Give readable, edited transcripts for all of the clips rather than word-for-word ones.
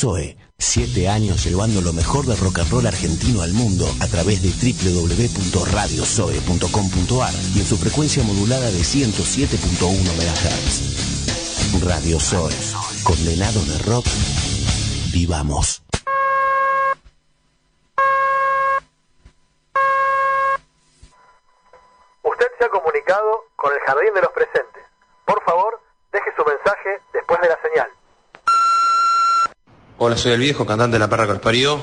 Zoe, 7 años llevando lo mejor del rock and roll argentino al mundo a través de www.radiozoe.com.ar y en su frecuencia modulada de 107.1 MHz. Radio Zoe, condenados de rock, vivamos. Usted se ha comunicado con el Jardín de los Presentes. Por favor, deje su mensaje después de la señal. Hola, soy el Viejo, cantante de La Perra que los parió,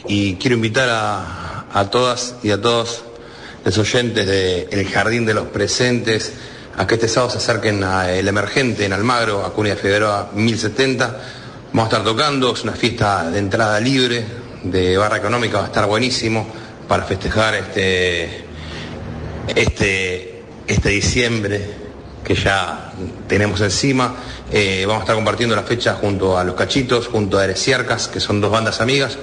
y quiero invitar a todas y a todos los oyentes de El Jardín de los Presentes a que este sábado se acerquen a El Emergente en Almagro, a Cunha Figueroa 1070. Vamos a estar tocando, es una fiesta de entrada libre, de barra económica, va a estar buenísimo para festejar este diciembre que ya tenemos encima. Vamos a estar compartiendo la fecha junto a Los Cachitos, junto a Heresiarcas, que son dos bandas amigas,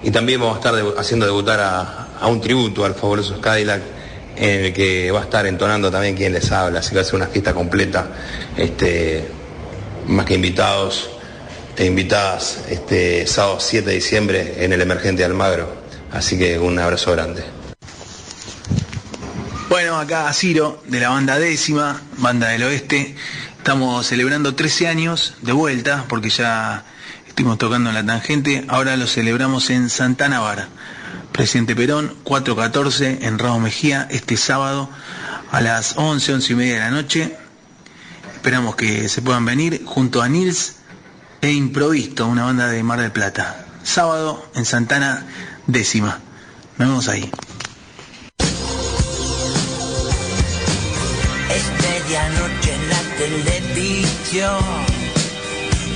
y también vamos a estar haciendo debutar a un tributo al fabuloso Cadillac, en el que va a estar entonando también quien les habla, así que va a ser una fiesta completa, más que invitados e invitadas, sábado 7 de diciembre en El Emergente de Almagro, así que un abrazo grande. Bueno, acá Ciro, de la banda Décima, banda del oeste. Estamos celebrando 13 años de vuelta, porque ya estuvimos tocando en La Tangente. Ahora lo celebramos en Santana Bar, Presidente Perón, 414, en Ramos Mejía, este sábado a las 11 y media de la noche. Esperamos que se puedan venir junto a Nils e Improvisto, una banda de Mar del Plata. Sábado en Santana Décima. Nos vemos ahí. Medianoche en la televisión,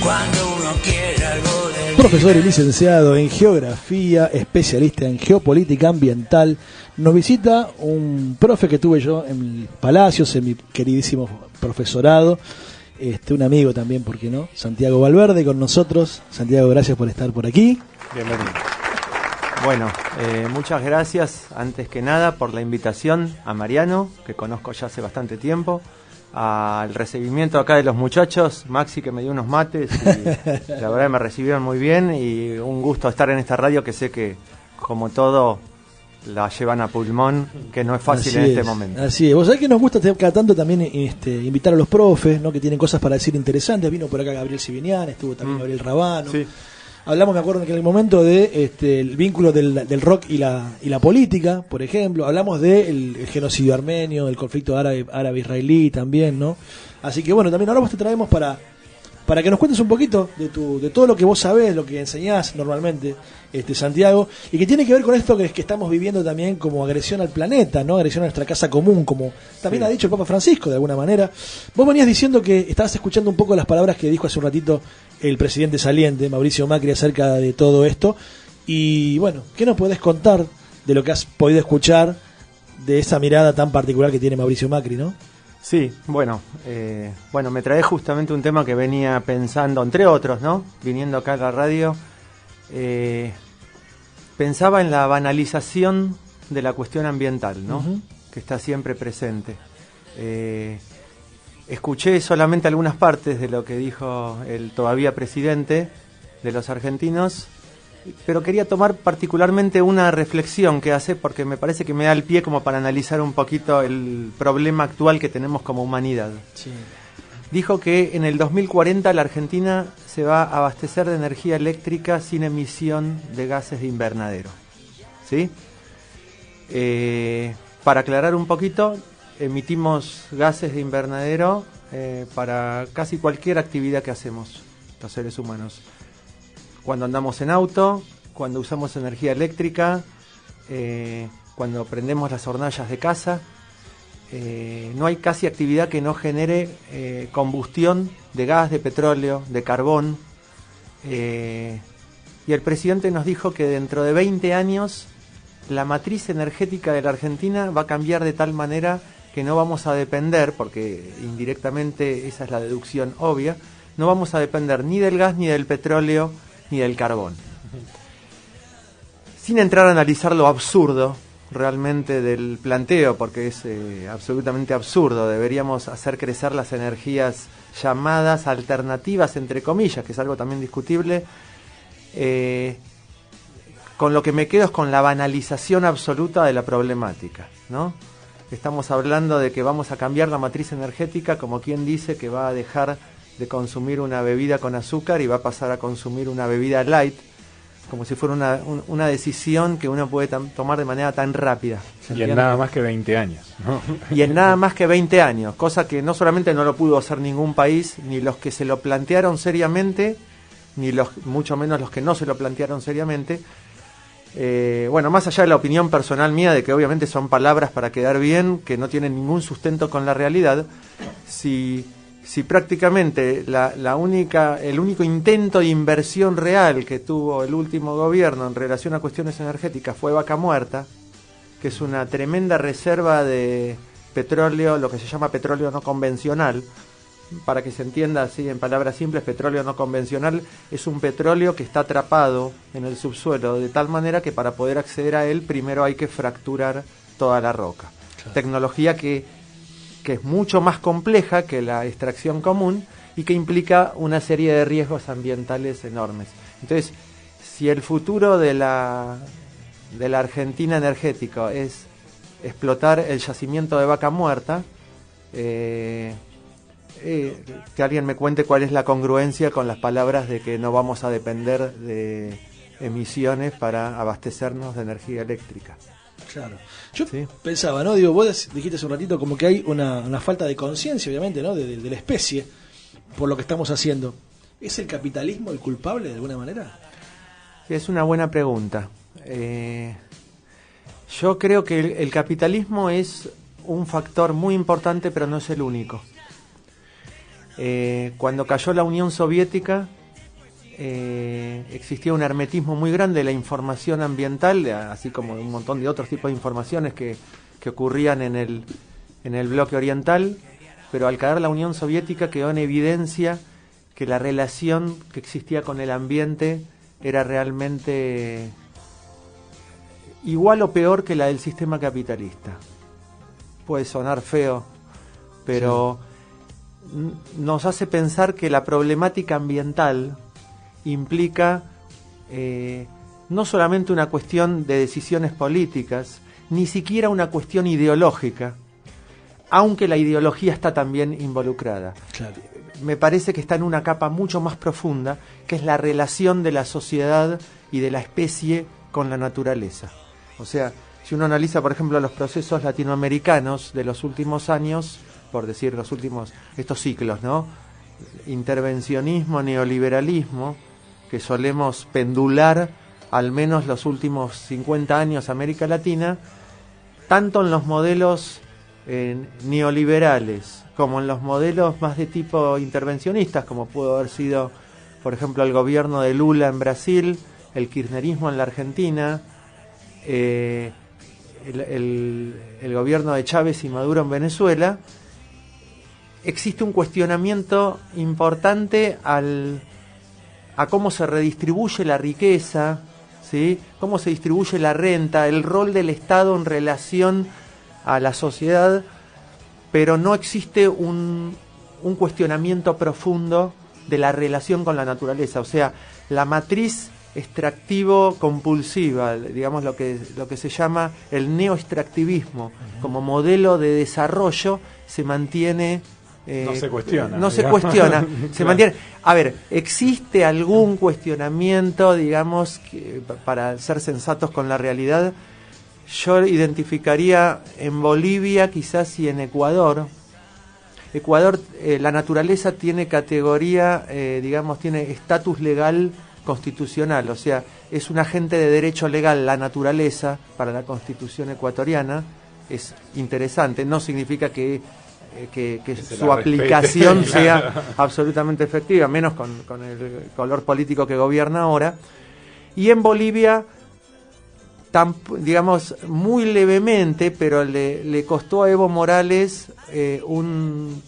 cuando uno quiere algo de... Profesor y licenciado en Geografía, especialista en Geopolítica Ambiental, nos visita un profe que tuve yo en Palacios, en mi queridísimo profesorado, un amigo también, ¿por qué no? Santiago Valverde con nosotros. Santiago, gracias por estar por aquí. Bienvenido. Bueno, muchas gracias antes que nada por la invitación a Mariano, que conozco ya hace bastante tiempo, al recibimiento acá de los muchachos, Maxi que me dio unos mates y la verdad me recibieron muy bien y un gusto estar en esta radio que sé que como todo la llevan a pulmón, que no es fácil este momento. Así es, vos sabés que nos gusta cada tanto también invitar a los profes, ¿no? Que tienen cosas para decir interesantes. Vino por acá Gabriel Sibinian, estuvo también Gabriel Rabano. Sí. Hablamos, me acuerdo que en el momento de el vínculo del rock y la política, por ejemplo. Hablamos del genocidio armenio, del conflicto árabe-israelí también, ¿no? Así que bueno, también ahora vos te traemos para que nos cuentes un poquito de todo lo que vos sabés, lo que enseñás normalmente, Santiago, y que tiene que ver con esto que estamos viviendo también como agresión al planeta, ¿no? Agresión a nuestra casa común, como también ha dicho el Papa Francisco de alguna manera. Vos venías diciendo que estabas escuchando un poco las palabras que dijo hace un ratito el presidente saliente, Mauricio Macri, acerca de todo esto. Y bueno, ¿qué nos podés contar de lo que has podido escuchar de esa mirada tan particular que tiene Mauricio Macri, ¿no? Sí, bueno, me trae justamente un tema que venía pensando, entre otros, ¿no? Viniendo acá a la radio, pensaba en la banalización de la cuestión ambiental, ¿no? Uh-huh. Que está siempre presente. Escuché solamente algunas partes de lo que dijo el todavía presidente de los argentinos, pero quería tomar particularmente una reflexión que hace porque me parece que me da el pie como para analizar un poquito el problema actual que tenemos como humanidad. Sí. Dijo que en el 2040 la Argentina se va a abastecer de energía eléctrica sin emisión de gases de invernadero. ¿Sí? Para aclarar un poquito, emitimos gases de invernadero para casi cualquier actividad que hacemos los seres humanos. Cuando andamos en auto, cuando usamos energía eléctrica, cuando prendemos las hornallas de casa, no hay casi actividad que no genere combustión de gas, de petróleo, de carbón. Y el presidente nos dijo que dentro de 20 años la matriz energética de la Argentina va a cambiar de tal manera que no vamos a depender, porque indirectamente esa es la deducción obvia, no vamos a depender ni del gas, ni del petróleo, ni del carbón. Sin entrar a analizar lo absurdo realmente del planteo, porque es absolutamente absurdo, deberíamos hacer crecer las energías llamadas alternativas, entre comillas, que es algo también discutible, con lo que me quedo es con la banalización absoluta de la problemática, ¿no? Estamos hablando de que vamos a cambiar la matriz energética, como quien dice que va a dejar de consumir una bebida con azúcar y va a pasar a consumir una bebida light, como si fuera una decisión que uno puede tomar de manera tan rápida. Y en nada más que 20 años, ¿no? Y en nada más que 20 años, cosa que no solamente no lo pudo hacer ningún país, ni los que se lo plantearon seriamente, ni mucho menos los que no se lo plantearon seriamente. Bueno, más allá de la opinión personal mía, de que obviamente son palabras para quedar bien, que no tienen ningún sustento con la realidad, si prácticamente el único intento de inversión real que tuvo el último gobierno en relación a cuestiones energéticas fue Vaca Muerta, que es una tremenda reserva de petróleo, lo que se llama petróleo no convencional. Para que se entienda así en palabras simples, petróleo no convencional es un petróleo que está atrapado en el subsuelo, de tal manera que para poder acceder a él primero hay que fracturar toda la roca. Claro. Tecnología que es mucho más compleja que la extracción común y que implica una serie de riesgos ambientales enormes. Entonces, si el futuro de la Argentina energética es explotar el yacimiento de Vaca Muerta, que alguien me cuente cuál es la congruencia con las palabras de que no vamos a depender de emisiones para abastecernos de energía eléctrica. Claro. Yo pensaba, ¿no? Digo, vos dijiste hace un ratito como que hay una falta de conciencia, obviamente, ¿no? De la especie por lo que estamos haciendo. ¿Es el capitalismo el culpable de alguna manera? Sí, es una buena pregunta. Yo creo que el capitalismo es un factor muy importante, pero no es el único. Cuando cayó la Unión Soviética, existía un hermetismo muy grande de la información ambiental, así como un montón de otros tipos de informaciones que ocurrían en el bloque oriental, pero al caer la Unión Soviética quedó en evidencia que la relación que existía con el ambiente era realmente igual o peor que la del sistema capitalista. Puede sonar feo, pero nos hace pensar que la problemática ambiental implica no solamente una cuestión de decisiones políticas, ni siquiera una cuestión ideológica, aunque la ideología está también involucrada. Claro. Me parece que está en una capa mucho más profunda, que es la relación de la sociedad y de la especie con la naturaleza. O sea, si uno analiza, por ejemplo, los procesos latinoamericanos de los últimos años, por decir estos ciclos, ¿no? Intervencionismo, neoliberalismo, que solemos pendular al menos los últimos 50 años América Latina, tanto en los modelos neoliberales como en los modelos más de tipo intervencionistas, como pudo haber sido, por ejemplo, el gobierno de Lula en Brasil, el kirchnerismo en la Argentina, el gobierno de Chávez y Maduro en Venezuela. Existe un cuestionamiento importante a cómo se redistribuye la riqueza, ¿sí? Cómo se distribuye la renta, el rol del Estado en relación a la sociedad, pero no existe un cuestionamiento profundo de la relación con la naturaleza. O sea, la matriz extractivo-compulsiva, digamos lo que se llama el neoextractivismo, como modelo de desarrollo, se mantiene... no se cuestiona. No se cuestiona, se mantiene. A ver, ¿existe algún cuestionamiento, digamos, para ser sensatos con la realidad? Yo identificaría en Bolivia, quizás, y en Ecuador. Ecuador, la naturaleza tiene categoría, digamos, tiene estatus legal constitucional, o sea, es un agente de derecho legal la naturaleza para la Constitución ecuatoriana. Es interesante, no significa que su aplicación sea absolutamente efectiva, menos con el color político que gobierna ahora. Y en Bolivia, digamos, muy levemente, pero le costó a Evo Morales,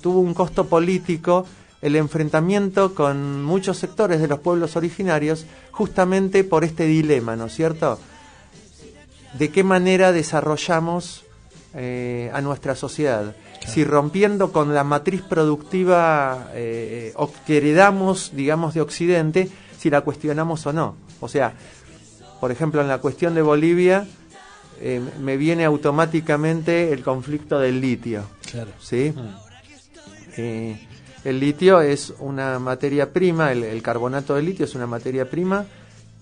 tuvo un costo político el enfrentamiento con muchos sectores de los pueblos originarios, justamente por este dilema, ¿no es cierto? ¿De qué manera desarrollamos a nuestra sociedad? Si rompiendo con la matriz productiva que heredamos, digamos, de Occidente, si la cuestionamos o no. O sea, por ejemplo, en la cuestión de Bolivia, me viene automáticamente el conflicto del litio. Claro. ¿Sí? El litio es una materia prima, el carbonato de litio es una materia prima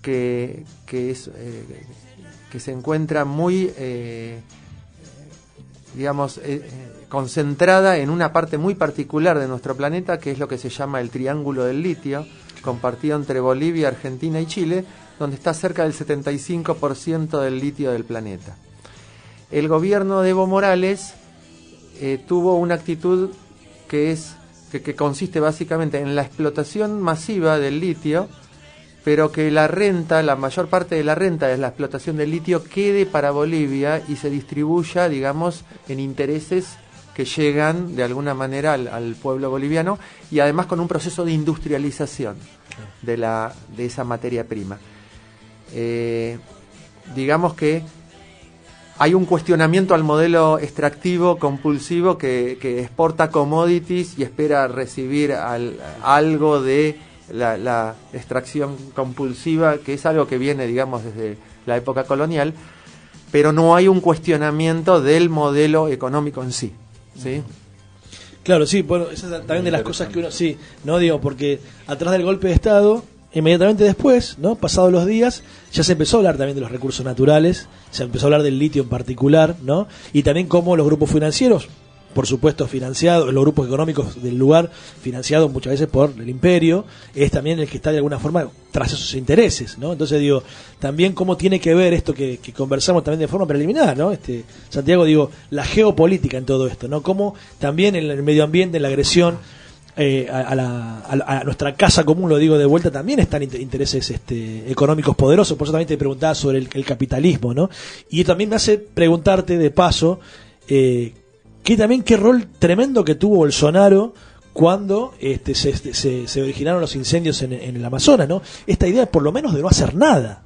que se encuentra muy, concentrada en una parte muy particular de nuestro planeta, que es lo que se llama el triángulo del litio, compartido entre Bolivia, Argentina y Chile, donde está cerca del 75% del litio del planeta. El gobierno de Evo Morales tuvo una actitud que consiste básicamente en la explotación masiva del litio, pero que la mayor parte de la renta de la explotación del litio quede para Bolivia y se distribuya, digamos, en intereses que llegan de alguna manera al pueblo boliviano, y además con un proceso de industrialización de esa materia prima. Digamos que hay un cuestionamiento al modelo extractivo compulsivo que exporta commodities y espera recibir algo de la extracción compulsiva, que es algo que viene, digamos, desde la época colonial, pero no hay un cuestionamiento del modelo económico en sí. ¿Sí? Claro, sí, bueno, esa es también de las cosas que uno, sí, no digo, porque atrás del golpe de Estado, inmediatamente después, ¿no? Pasados los días, ya se empezó a hablar también de los recursos naturales, se empezó a hablar del litio en particular, ¿no? Y también cómo los grupos financieros, por supuesto financiados, los grupos económicos del lugar, financiados muchas veces por el imperio, es también el que está de alguna forma tras esos intereses, ¿no? Entonces digo, también cómo tiene que ver esto que conversamos también de forma preliminar, ¿no? Santiago, digo, la geopolítica en todo esto, ¿no? Cómo también en el medio ambiente, en la agresión a nuestra casa común, lo digo de vuelta, también están intereses económicos poderosos. Por eso también te preguntaba sobre el capitalismo, ¿no? Y también me hace preguntarte de paso qué rol tremendo que tuvo Bolsonaro cuando se originaron los incendios en el Amazonas, ¿no? Esta idea por lo menos de no hacer nada,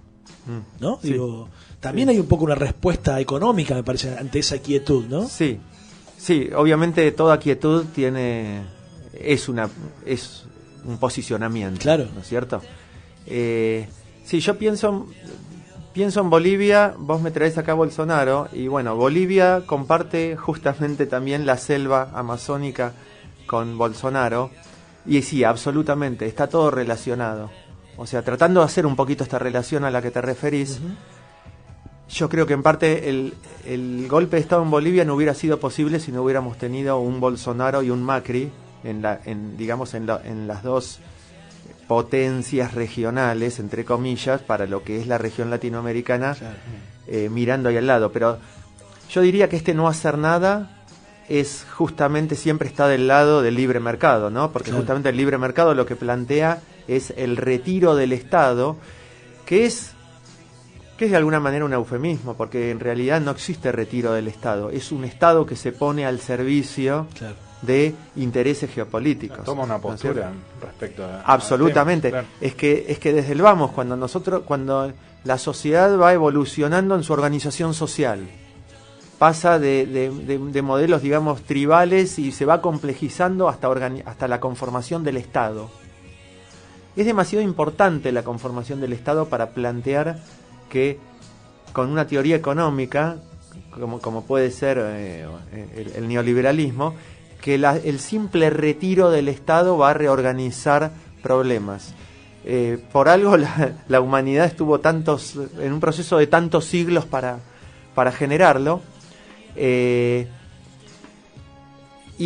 ¿no? Sí. Digo, también hay un poco una respuesta económica, me parece, ante esa quietud, ¿no? Sí, obviamente toda quietud es un posicionamiento, claro, ¿no es cierto? Sí, yo pienso en Bolivia, vos me traes acá a Bolsonaro, y bueno, Bolivia comparte justamente también la selva amazónica con Bolsonaro, y sí, absolutamente, está todo relacionado. O sea, tratando de hacer un poquito esta relación a la que te referís, yo creo que en parte el golpe de Estado en Bolivia no hubiera sido posible si no hubiéramos tenido un Bolsonaro y un Macri en las dos potencias regionales, entre comillas, para lo que es la región latinoamericana, mirando ahí al lado. Pero yo diría que no hacer nada es justamente, siempre está del lado del libre mercado, ¿no? Porque justamente el libre mercado lo que plantea es el retiro del Estado, que es de alguna manera un eufemismo, porque en realidad no existe retiro del Estado, es un Estado que se pone al servicio de intereses geopolíticos. Toma una postura respecto a absolutamente. Claro. Es que desde el vamos, cuando la sociedad va evolucionando en su organización social, pasa de modelos, digamos, tribales, y se va complejizando hasta la conformación del Estado. Es demasiado importante la conformación del Estado para plantear que con una teoría económica, como puede ser el neoliberalismo, que el simple retiro del Estado va a reorganizar problemas. Por algo la humanidad estuvo en un proceso de tantos siglos para generarlo. Y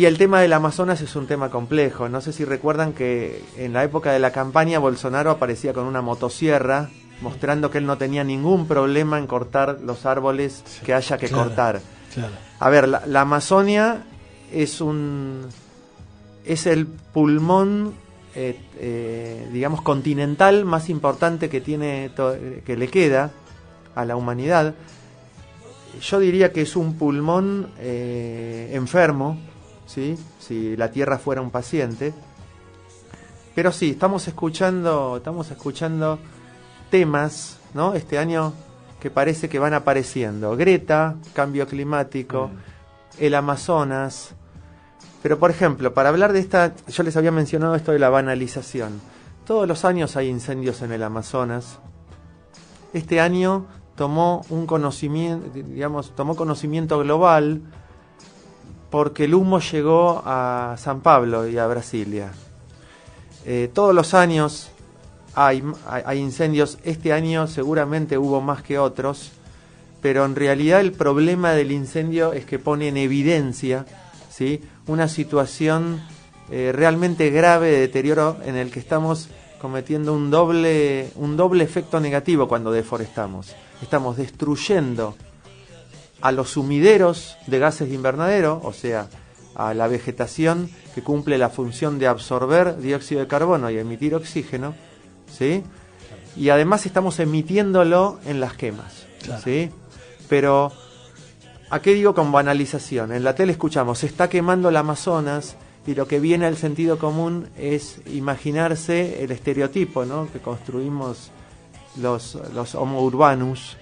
el tema del Amazonas es un tema complejo. No sé si recuerdan que en la época de la campaña Bolsonaro aparecía con una motosierra mostrando que él no tenía ningún problema en cortar los árboles que haya que cortar. Claro. A ver, la Amazonia es el pulmón digamos continental más importante que le queda a la humanidad. Yo diría que es un pulmón enfermo, ¿sí? Si la Tierra fuera un paciente. Pero sí, estamos escuchando temas, ¿no? Este año que parece que van apareciendo. Greta, cambio climático, el Amazonas. Pero, por ejemplo, para hablar de yo les había mencionado esto de la banalización. Todos los años hay incendios en el Amazonas. Este año tomó conocimiento global porque el humo llegó a San Pablo y a Brasilia. Todos los años hay incendios. Este año seguramente hubo más que otros, pero en realidad el problema del incendio es que pone en evidencia, ¿sí?, una situación realmente grave de deterioro en el que estamos cometiendo un doble efecto negativo cuando deforestamos. Estamos destruyendo a los sumideros de gases de invernadero, o sea, a la vegetación que cumple la función de absorber dióxido de carbono y emitir oxígeno, ¿sí? Y además estamos emitiéndolo en las quemas, claro. ¿Sí? Pero, ¿a qué digo con banalización? En la tele escuchamos, se está quemando el Amazonas, y lo que viene al sentido común es imaginarse el estereotipo, ¿no?, que construimos los homo urbanus,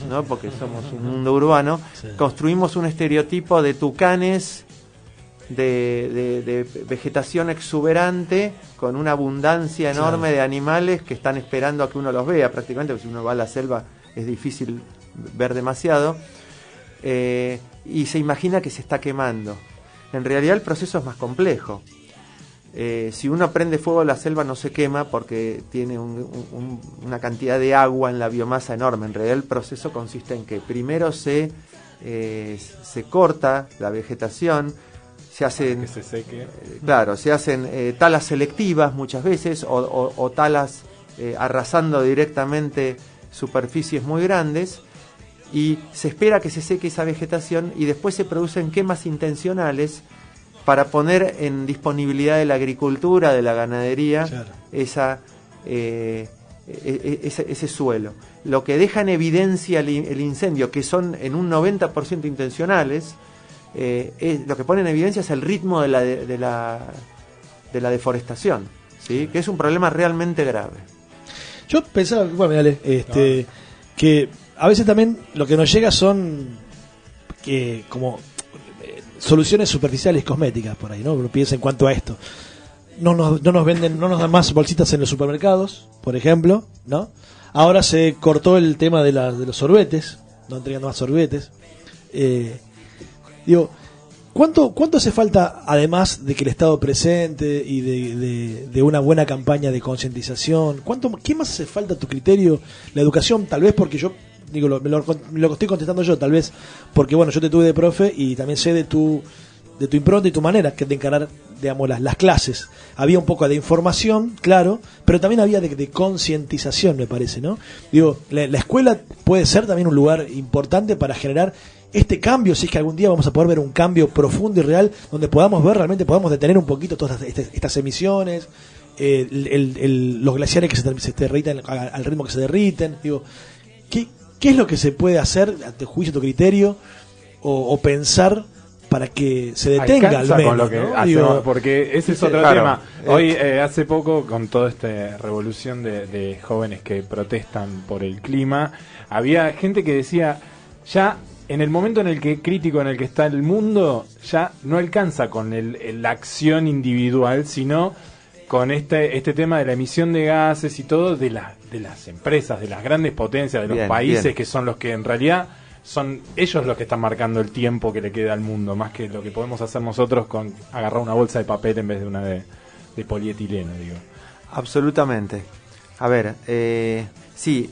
¿no?, porque somos un mundo urbano. Sí. Construimos un estereotipo de tucanes, de vegetación exuberante, con una abundancia enorme, sí, de animales que están esperando a que uno los vea, prácticamente, porque si uno va a la selva es difícil ver demasiado, y se imagina que se está quemando. En realidad el proceso es más complejo. Si uno prende fuego en la selva no se quema porque tiene una cantidad de agua en la biomasa enorme. En realidad el proceso consiste en que primero se corta la vegetación, se hacen, que se seque. Claro, se hacen talas selectivas muchas veces o talas arrasando directamente superficies muy grandes, y se espera que se seque esa vegetación y después se producen quemas intencionales para poner en disponibilidad de la agricultura, de la ganadería, claro, ese suelo. Lo que deja en evidencia el incendio, que son en un 90% intencionales, lo que pone en evidencia es el ritmo de la deforestación, ¿sí?, que es un problema realmente grave. Yo pensaba, bueno, dale, que a veces también lo que nos llega son como soluciones superficiales cosméticas por ahí, ¿no? Uno piensa en cuanto a esto. No nos dan más bolsitas en los supermercados, por ejemplo, ¿no? Ahora se cortó el tema de los sorbetes, no entregando más sorbetes. Digo, ¿cuánto hace falta, además de que el Estado presente y de una buena campaña de concientización? ¿Qué más hace falta a tu criterio? La educación, tal vez porque yo digo, me lo estoy contestando yo, tal vez porque, bueno, yo te tuve de profe y también sé de tu impronta y tu manera de encarar, digamos, las clases. Había un poco de información, claro, pero también había de concientización, me parece, ¿no? Digo, la escuela puede ser también un lugar importante para generar este cambio, si es que algún día vamos a poder ver un cambio profundo y real, donde podamos ver, realmente podamos detener un poquito todas estas emisiones, los glaciares que se derriten al ritmo que se derriten. Digo, ¿qué es lo que se puede hacer, a tu juicio, a tu criterio, o pensar para que se detenga al menos? Con lo que ¿no? hacemos, porque ese es otro tema. Hoy, hace poco, con toda esta revolución de jóvenes que protestan por el clima, había gente que decía, ya en el momento crítico en el que está el mundo, ya no alcanza con la acción individual, sino con este tema de la emisión de gases y todo de las empresas, de las grandes potencias, de los países, que son los que en realidad son ellos los que están marcando el tiempo que le queda al mundo, más que lo que podemos hacer nosotros con agarrar una bolsa de papel en vez de una de polietileno, digo. Absolutamente. A ver, sí,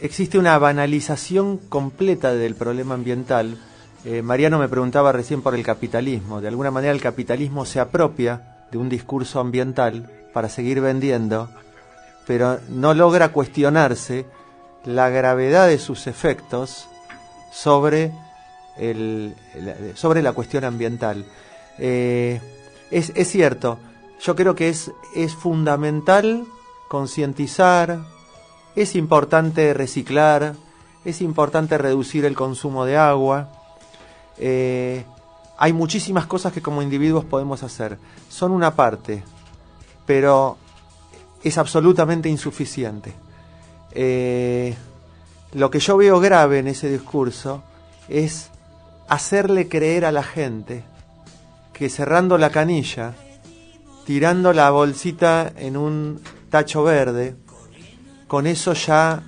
existe una banalización completa del problema ambiental. Mariano me preguntaba recién por el capitalismo. De alguna manera el capitalismo se apropia de un discurso ambiental para seguir vendiendo, pero no logra cuestionarse la gravedad de sus efectos sobre la cuestión ambiental. Es cierto, yo creo que es fundamental concientizar, es importante reciclar, es importante reducir el consumo de agua. Hay muchísimas cosas que como individuos podemos hacer. Son una parte, pero es absolutamente insuficiente. Lo que yo veo grave en ese discurso es hacerle creer a la gente que cerrando la canilla, tirando la bolsita en un tacho verde, con eso ya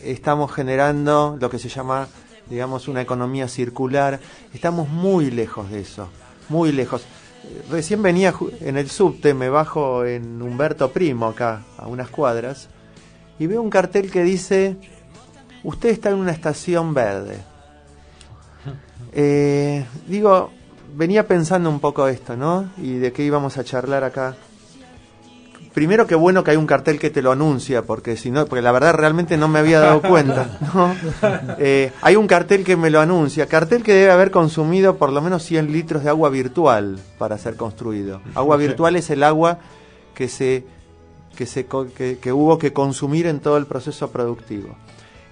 estamos generando lo que se llama, digamos, una economía circular. Estamos muy lejos de eso, muy lejos. Recién venía en el subte, me bajo en Humberto Primo, acá, a unas cuadras, y veo un cartel que dice: usted está en una estación verde. Digo, venía pensando un poco esto, ¿no? Y de qué íbamos a charlar acá. Primero, qué bueno que hay un cartel que te lo anuncia, porque si no, porque la verdad realmente no me había dado cuenta, ¿no? Hay un cartel que me lo anuncia, cartel que debe haber consumido por lo menos 100 litros de agua virtual para ser construido. Agua virtual es el agua que hubo que consumir en todo el proceso productivo.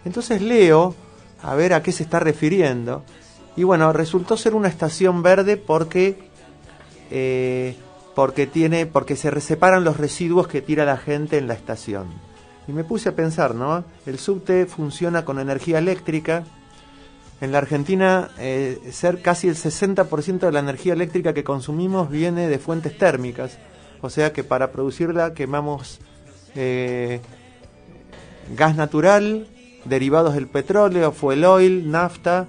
Entonces leo a ver a qué se está refiriendo, y bueno, resultó ser una estación verde porque se separan los residuos que tira la gente en la estación. Y me puse a pensar, ¿no? El subte funciona con energía eléctrica. En la Argentina, casi el 60% de la energía eléctrica que consumimos viene de fuentes térmicas. O sea que para producirla quemamos gas natural, derivados del petróleo, fuel oil, nafta,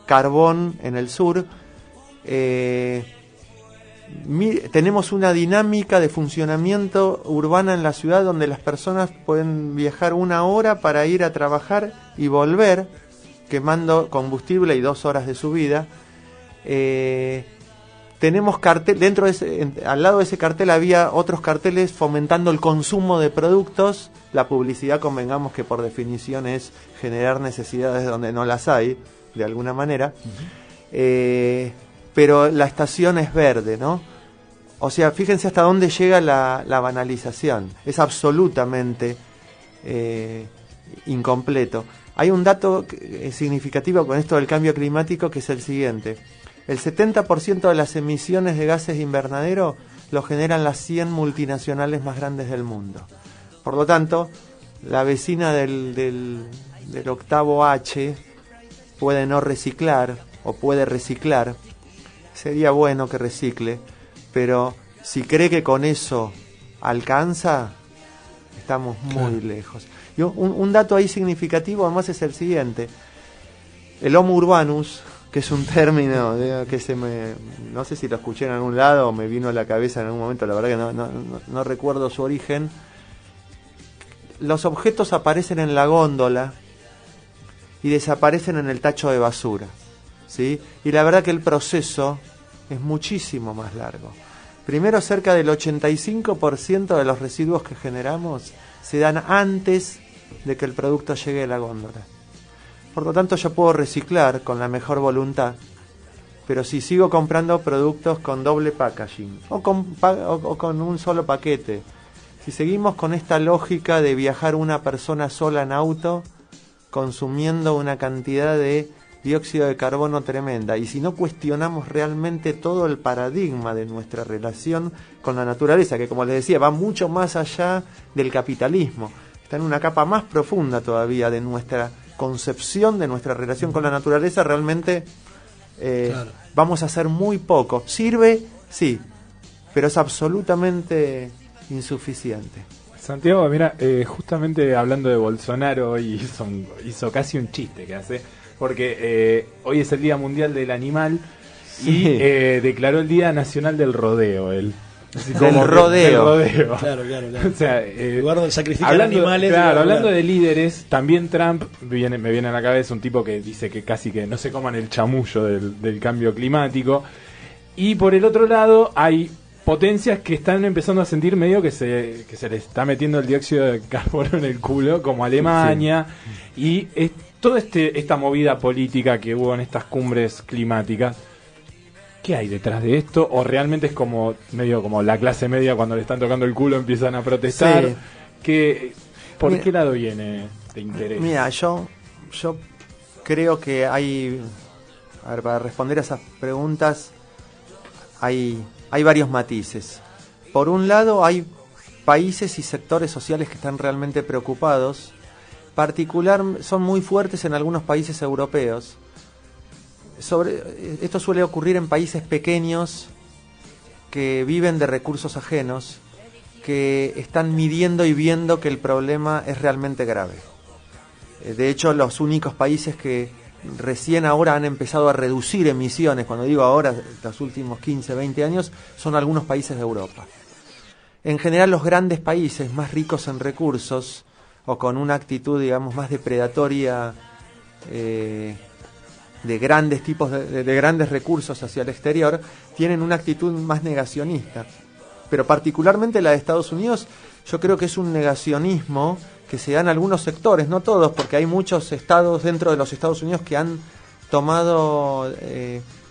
carbón en el sur. Tenemos una dinámica de funcionamiento urbana en la ciudad donde las personas pueden viajar 1 hora para ir a trabajar y volver, quemando combustible y 2 horas de su vida. Tenemos cartel, al lado de ese cartel había otros carteles fomentando el consumo de productos. La publicidad, convengamos que por definición es generar necesidades donde no las hay, de alguna manera. Pero la estación es verde, ¿no? O sea, fíjense hasta dónde llega la banalización. Es absolutamente incompleto. Hay un dato significativo con esto del cambio climático, que es el siguiente. El 70% de las emisiones de gases de invernadero lo generan las 100 multinacionales más grandes del mundo. Por lo tanto, la vecina del octavo H puede no reciclar o puede reciclar. Sería bueno que recicle, pero si cree que con eso alcanza, estamos muy lejos. Y un dato ahí significativo además es el siguiente. El Homo urbanus, que es un término que no sé si lo escuché en algún lado o me vino a la cabeza en algún momento, la verdad que no recuerdo su origen. Los objetos aparecen en la góndola y desaparecen en el tacho de basura, ¿sí? Y la verdad que el proceso es muchísimo más largo. Primero, cerca del 85% de los residuos que generamos se dan antes de que el producto llegue a la góndola. Por lo tanto, yo puedo reciclar con la mejor voluntad, pero si sigo comprando productos con doble packaging o con un solo paquete, si seguimos con esta lógica de viajar una persona sola en auto, consumiendo una cantidad de dióxido de carbono tremenda, y si no cuestionamos realmente todo el paradigma de nuestra relación con la naturaleza, que como les decía, va mucho más allá del capitalismo, está en una capa más profunda todavía de nuestra concepción de nuestra relación con la naturaleza, realmente vamos a hacer muy poco. Sirve, sí, pero es absolutamente insuficiente. Santiago, mira, justamente hablando de Bolsonaro, hizo casi un chiste que hace, porque hoy es el Día Mundial del Animal y declaró el Día Nacional del Rodeo, él. Del rodeo. Claro. O sea, lugar donde sacrifican animales. Claro, hablando de líderes, también Trump me viene a la cabeza un tipo que dice que casi que no se coman el chamullo del cambio climático. Y por el otro lado hay potencias que están empezando a sentir medio que se les está metiendo el dióxido de carbono en el culo, como Alemania, y toda esta movida política que hubo en estas cumbres climáticas. ¿Qué hay detrás de esto? ¿O realmente es como medio como la clase media cuando le están tocando el culo empiezan a protestar? ¿Por qué lado viene de interés? Mira, yo creo que hay... A ver, para responder a esas preguntas hay varios matices. Por un lado, hay países y sectores sociales que están realmente preocupados. Son muy fuertes en algunos países europeos. Esto suele ocurrir en países pequeños que viven de recursos ajenos, que están midiendo y viendo que el problema es realmente grave. De hecho, los únicos países que recién ahora han empezado a reducir emisiones, cuando digo ahora, los últimos 15, 20 años, son algunos países de Europa. En general, los grandes países más ricos en recursos o con una actitud, digamos, más depredatoria, de grandes tipos de grandes recursos hacia el exterior, tienen una actitud más negacionista. Pero particularmente la de Estados Unidos, yo creo que es un negacionismo que se da en algunos sectores, no todos, porque hay muchos estados dentro de los Estados Unidos que han tomado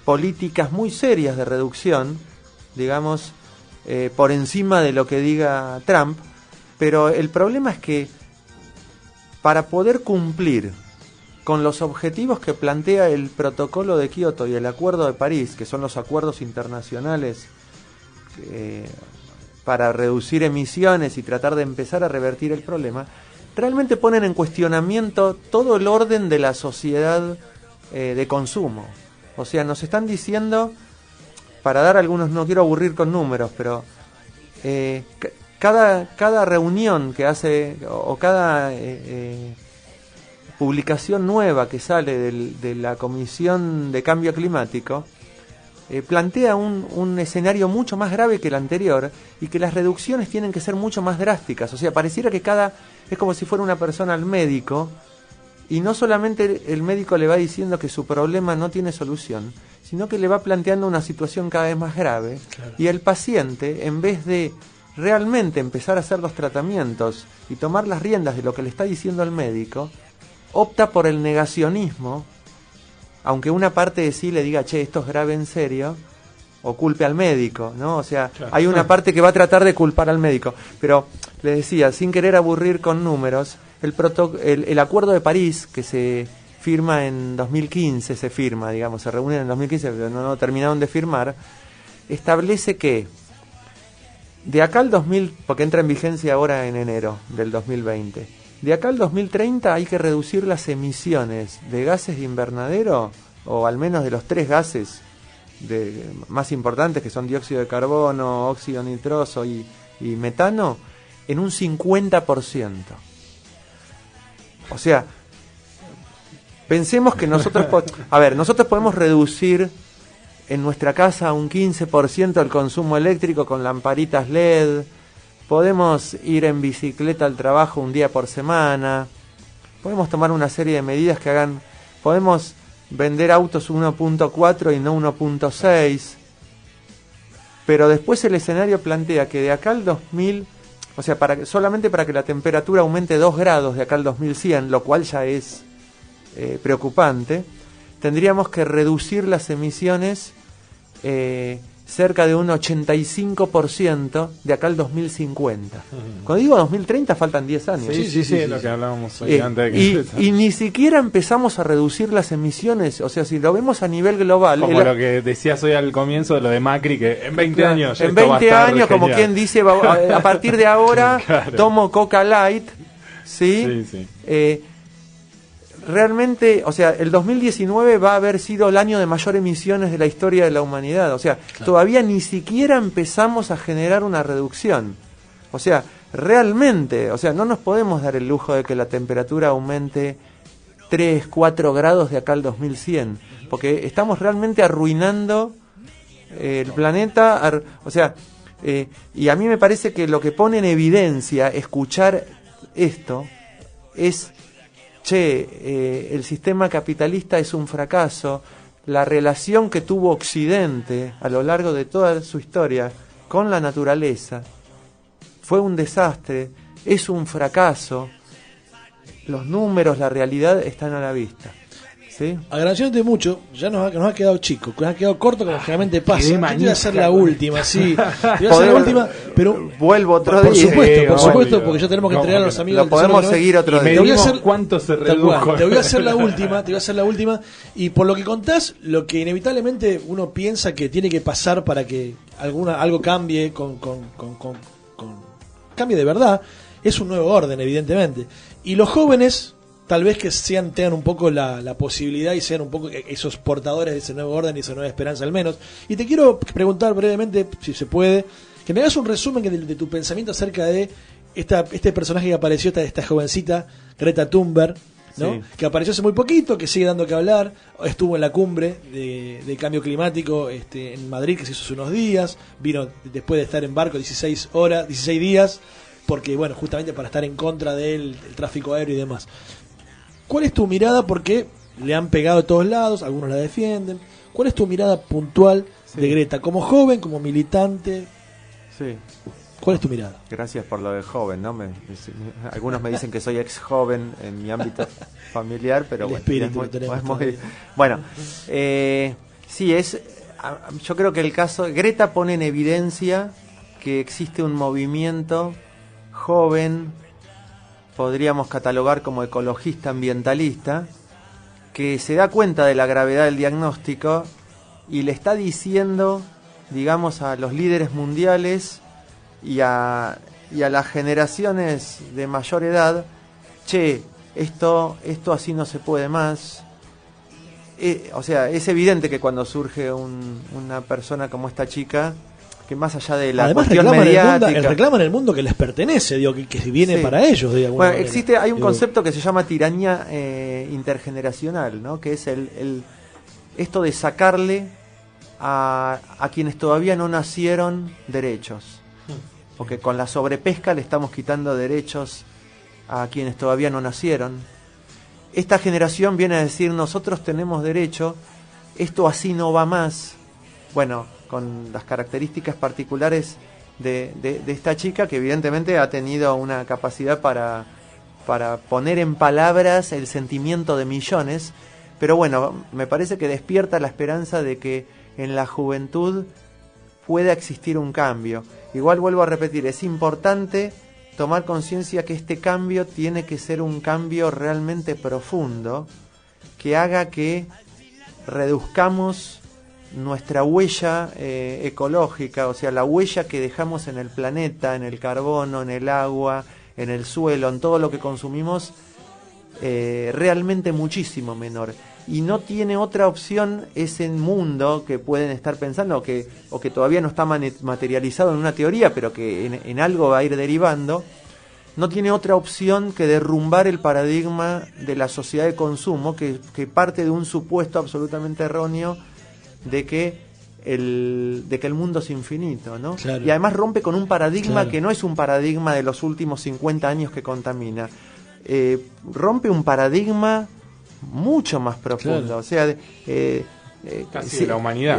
políticas muy serias de reducción, digamos, por encima de lo que diga Trump, pero el problema es que para poder cumplir con los objetivos que plantea el Protocolo de Kioto y el Acuerdo de París, que son los acuerdos internacionales para reducir emisiones y tratar de empezar a revertir el problema, realmente ponen en cuestionamiento todo el orden de la sociedad de consumo. O sea, nos están diciendo, para dar algunos, no quiero aburrir con números, pero cada reunión que hace, o cada publicación nueva que sale de la Comisión de Cambio Climático, plantea un escenario mucho más grave que el anterior y que las reducciones tienen que ser mucho más drásticas. O sea, pareciera que es como si fuera una persona al médico y no solamente el médico le va diciendo que su problema no tiene solución, sino que le va planteando una situación cada vez más grave. Claro. Y el paciente, en vez de realmente empezar a hacer los tratamientos y tomar las riendas de lo que le está diciendo el médico, opta por el negacionismo, aunque una parte de sí le diga, che, esto es grave en serio, o culpe al médico, ¿no? O sea, claro, hay una parte que va a tratar de culpar al médico. Pero, le decía, sin querer aburrir con números, el Acuerdo de París, que se firma en 2015, se reúnen en 2015, pero no terminaron de firmar, establece que de acá al porque entra en vigencia ahora en enero del 2020, de acá al 2030 hay que reducir las emisiones de gases de invernadero, o al menos de los 3 gases más importantes, que son dióxido de carbono, óxido nitroso y metano, en un 50%. O sea, pensemos que nosotros podemos reducir en nuestra casa un 15% el consumo eléctrico con lamparitas LED. Podemos ir en bicicleta al trabajo un día por semana. Podemos tomar una serie de medidas podemos vender autos 1.4 y no 1.6. Pero después el escenario plantea que de acá al 2000, o sea, solamente para que la temperatura aumente 2 grados de acá al 2100, lo cual ya es preocupante, tendríamos que reducir las emisiones cerca de un 85% de acá al 2050. Cuando digo 2030 faltan 10 años. Sí, lo que hablábamos antes. Y ni siquiera empezamos a reducir las emisiones, o sea, si lo vemos a nivel global... Como lo que decías hoy al comienzo de lo de Macri, que en 20 años... En 20 años, como quien dice, a partir de ahora claro, tomo Coca Light, ¿sí? Realmente, o sea, el 2019 va a haber sido el año de mayor emisiones de la historia de la humanidad. O sea, claro, todavía ni siquiera empezamos a generar una reducción. O sea, realmente, o sea, no nos podemos dar el lujo de que la temperatura aumente 3, 4 grados de acá al 2100, porque estamos realmente arruinando el planeta. O sea, y a mí me parece que lo que pone en evidencia escuchar esto es... el sistema capitalista es un fracaso, la relación que tuvo Occidente a lo largo de toda su historia con la naturaleza fue un desastre, es un fracaso, los números, la realidad están a la vista. ¿Sí? Agradeciéndote mucho, ya nos ha quedado chico, nos ha quedado corto como generalmente pasa. Yo te voy a hacer la última, sí. Te voy a hacer la última, pero vuelvo otro día. Por supuesto, obvio, porque ya tenemos que entregar a los amigos. Lo podemos seguir otro día. Te voy a hacer cuánto se redujo. Te voy a hacer la última, y por lo que contás, lo que inevitablemente uno piensa que tiene que pasar para que algo cambie con cambie de verdad, es un nuevo orden, evidentemente. Y los jóvenes tal vez que tengan un poco la posibilidad y sean un poco esos portadores de ese nuevo orden y esa nueva esperanza al menos. Y te quiero preguntar brevemente, si se puede, que me hagas un resumen de tu pensamiento acerca de este personaje que apareció, esta jovencita, Greta Thunberg, ¿no? Sí. Que apareció hace muy poquito, que sigue dando que hablar, estuvo en la cumbre de cambio climático en Madrid, que se hizo hace unos días, vino después de estar en barco 16 días, porque bueno, justamente para estar en contra del tráfico aéreo y demás. ¿Cuál es tu mirada? Porque le han pegado de todos lados, algunos la defienden. ¿Cuál es tu mirada puntual de Greta? Como joven, como militante. Sí. ¿Cuál es tu mirada? Gracias por lo de joven, ¿no? Algunos me dicen que soy ex joven en mi ámbito familiar, pero el bueno, espíritu es muy, bueno, sí, yo creo que el caso Greta pone en evidencia que existe un movimiento joven, podríamos catalogar como ecologista ambientalista, que se da cuenta de la gravedad del diagnóstico y le está diciendo, digamos, a los líderes mundiales y a las generaciones de mayor edad, che, esto así no se puede más. O sea, es evidente que cuando surge una persona como esta chica, que más allá de la además cuestión mediática, reclaman el mundo que les pertenece, digo, que viene para ellos, de alguna manera. Hay un concepto que se llama tiranía intergeneracional, ¿no? Que es esto de sacarle a quienes todavía no nacieron derechos. Porque con la sobrepesca le estamos quitando derechos a quienes todavía no nacieron. Esta generación viene a decir, nosotros tenemos derecho, esto así no va más. Bueno, con las características particulares de esta chica, que evidentemente ha tenido una capacidad para poner en palabras el sentimiento de millones, pero bueno, me parece que despierta la esperanza de que en la juventud pueda existir un cambio. Igual vuelvo a repetir, es importante tomar conciencia que este cambio tiene que ser un cambio realmente profundo, que haga que reduzcamos nuestra huella ecológica, o sea, la huella que dejamos en el planeta, en el carbono, en el agua, en el suelo, en todo lo que consumimos, realmente muchísimo menor. Y no tiene otra opción ese mundo que pueden estar pensando, o que todavía no está materializado en una teoría, pero que en algo va a ir derivando. No tiene otra opción que derrumbar el paradigma de la sociedad de consumo, que parte de un supuesto absolutamente erróneo de que el mundo es infinito, ¿no? Claro. Y además rompe con un paradigma, claro, que no es un paradigma de los últimos 50 años que contamina. Rompe un paradigma mucho más profundo, claro, o sea, casi de la humanidad.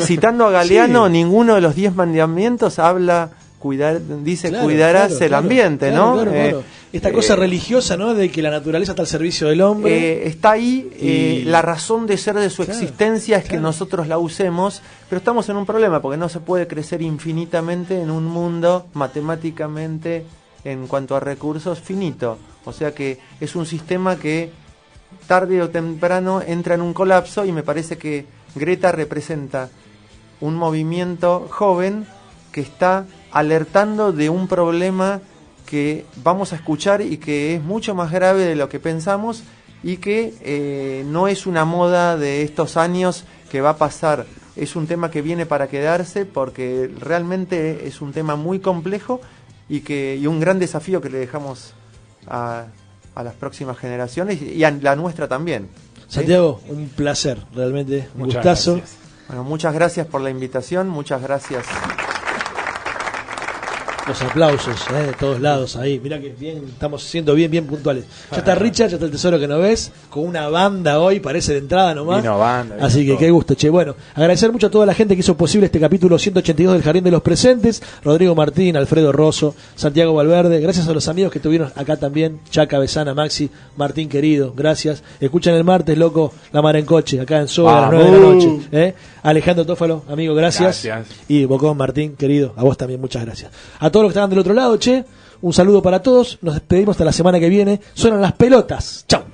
Citando a Galeano, sí, ninguno de los 10 mandamientos habla, claro, cuidarás el ambiente, claro, ¿no? Claro. Esta cosa religiosa, ¿no? De que la naturaleza está al servicio del hombre. Está ahí, la razón de ser de su existencia es que nosotros la usemos, pero estamos en un problema, porque no se puede crecer infinitamente en un mundo matemáticamente, en cuanto a recursos, finito. O sea que es un sistema que tarde o temprano entra en un colapso, y me parece que Greta representa un movimiento joven que está alertando de un problema que vamos a escuchar y que es mucho más grave de lo que pensamos, y que no es una moda de estos años que va a pasar. Es un tema que viene para quedarse, porque realmente es un tema muy complejo y un gran desafío que le dejamos a las próximas generaciones y a la nuestra también. Santiago, un placer, realmente, un gustazo. Gracias. Bueno, muchas gracias por la invitación, muchas gracias. Los aplausos de todos lados ahí. Mirá que bien, estamos siendo bien puntuales. Ya está Richard, ya está el tesoro que no ves, con una banda hoy, parece de entrada nomás. Así que qué gusto, che. Bueno, agradecer mucho a toda la gente que hizo posible este capítulo 182 del Jardín de los Presentes. Rodrigo Martín, Alfredo Rosso, Santiago Valverde. Gracias a los amigos que estuvieron acá también. Chaca, Besana, Maxi, Martín querido, gracias. Escuchan el martes, loco, La Mar en Coche, acá en Sobe a las 9 de la noche. Alejandro Tófalo, amigo, gracias. Y Bocón, Martín, querido, a vos también, muchas gracias. A todos los que estaban del otro lado, che, un saludo para todos. Nos despedimos hasta la semana que viene. Suenan las pelotas. Chau.